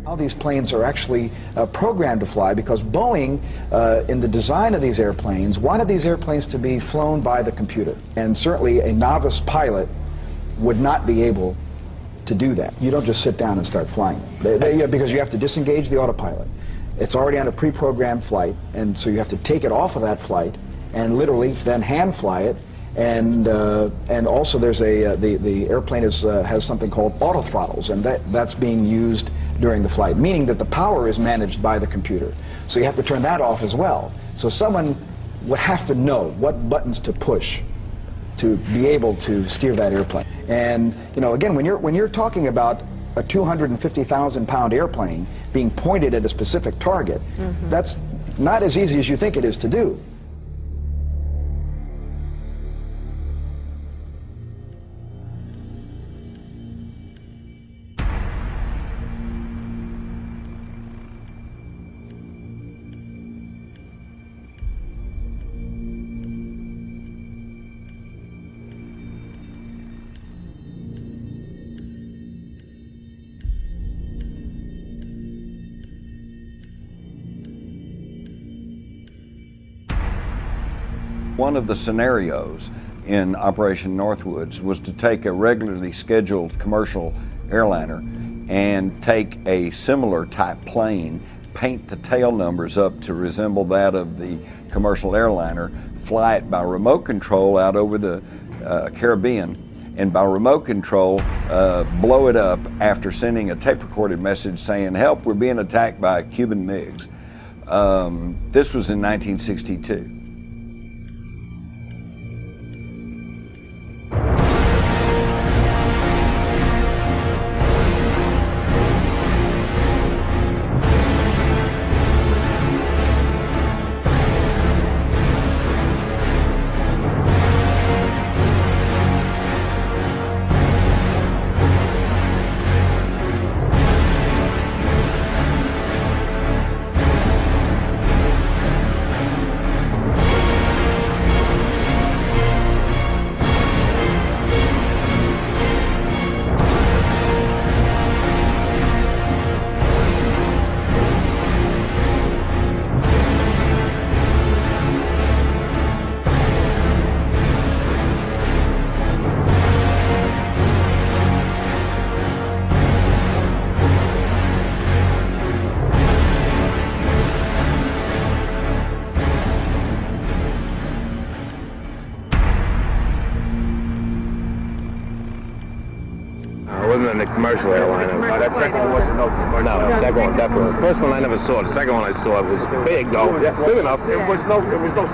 How these planes are actually programmed to fly, because Boeing, in the design of these airplanes, wanted these airplanes to be flown by the computer. And certainly a novice pilot would not be able to do that. You don't just sit down and start flying them, because you have to disengage the autopilot. It's already on a pre-programmed flight, and so you have to take it off of that flight and literally then hand fly it. And also there's the airplane has something called auto throttles, and that's being used during the flight, meaning that the power is managed by the computer. So you have to turn that off as well. So someone would have to know what buttons to push to be able to steer that airplane. And again, when you're talking about a 250,000-pound airplane being pointed at a specific target, that's not as easy as you think it is to do. One of the scenarios in Operation Northwoods was to take a regularly scheduled commercial airliner and take a similar type plane, paint the tail numbers up to resemble that of the commercial airliner, fly it by remote control out over the Caribbean, and by remote control blow it up after sending a tape-recorded message saying, "Help, we're being attacked by Cuban MiGs." This was in 1962. Wasn't in the commercial airliner. No, that second one wasn't no commercial. No, the second one definitely. The first one I never saw. The second one I saw was big though. Yeah, big enough. It was no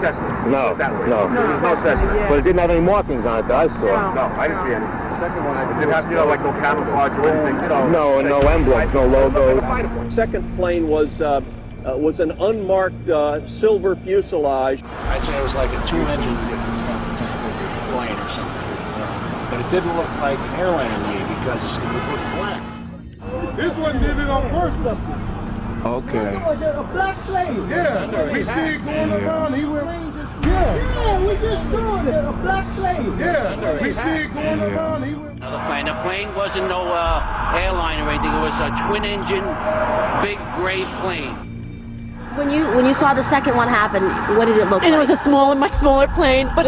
Cessna. No, that way. no. It was no Cessna. But it didn't have any markings on it that I saw. No, I didn't see any. The second one, it didn't have, like no camouflage or anything, No, no emblems, no logos. Second plane was an unmarked silver fuselage. I'd say it was like a two-engine plane or something. But it didn't look like an airliner to me because it was black. This one did it on purpose. Okay. A black plane. Yeah, we see it going around. He went. Yeah, we just saw it. A black plane. Yeah, we see it going around. He went. Another plane. The plane wasn't no airline or anything. It was a twin-engine, big gray plane. When you saw the second one happen, what did it look like? And it was a smaller, much smaller plane, but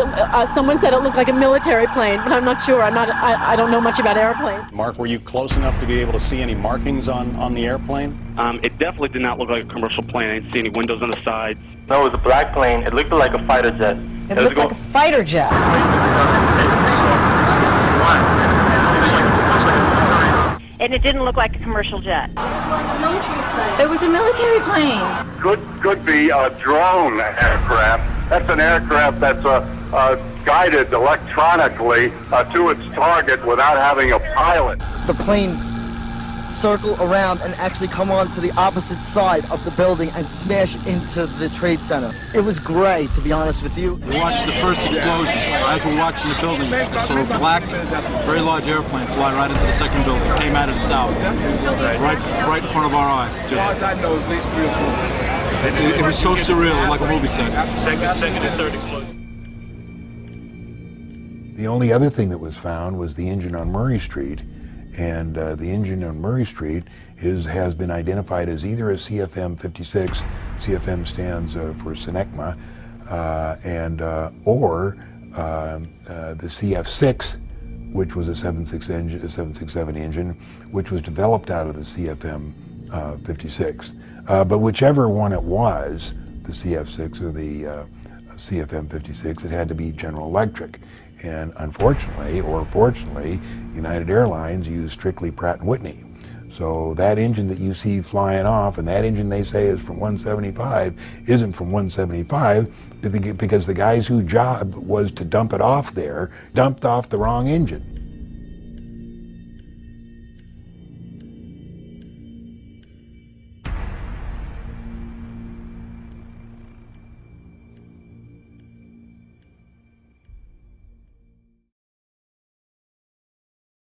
someone said it looked like a military plane, but I'm not sure. I don't know much about airplanes. Mark, were you close enough to be able to see any markings on the airplane? It definitely did not look like a commercial plane. I didn't see any windows on the sides. No, it was a black plane. It looked like a fighter jet. It looked like a fighter jet. And it didn't look like a commercial jet. It was a military plane. Could be a drone aircraft. That's an aircraft that's guided electronically to its target without having a pilot. The plane circle around and actually come on to the opposite side of the building and smash into the trade center. It was great, to be honest with you. We watched the first explosion. As we're watching the buildings, I saw a black, very large airplane fly right into the second building. It came out of the south, right in front of our eyes. Just, it was so surreal, like a movie set. Second and third explosion. The only other thing that was found was the engine on Murray Street, and the engine on Murray Street has been identified as either a CFM56, CFM stands for Senecma, or the CF6, which was a 767 engine, which was developed out of the CFM 56. But whichever one it was, the CF6 or the CFM 56, it had to be General Electric. And unfortunately, or fortunately, United Airlines used strictly Pratt & Whitney. So that engine that you see flying off, and that engine they say is from 175, isn't from 175 because the guys whose job was to dump it off there dumped off the wrong engine.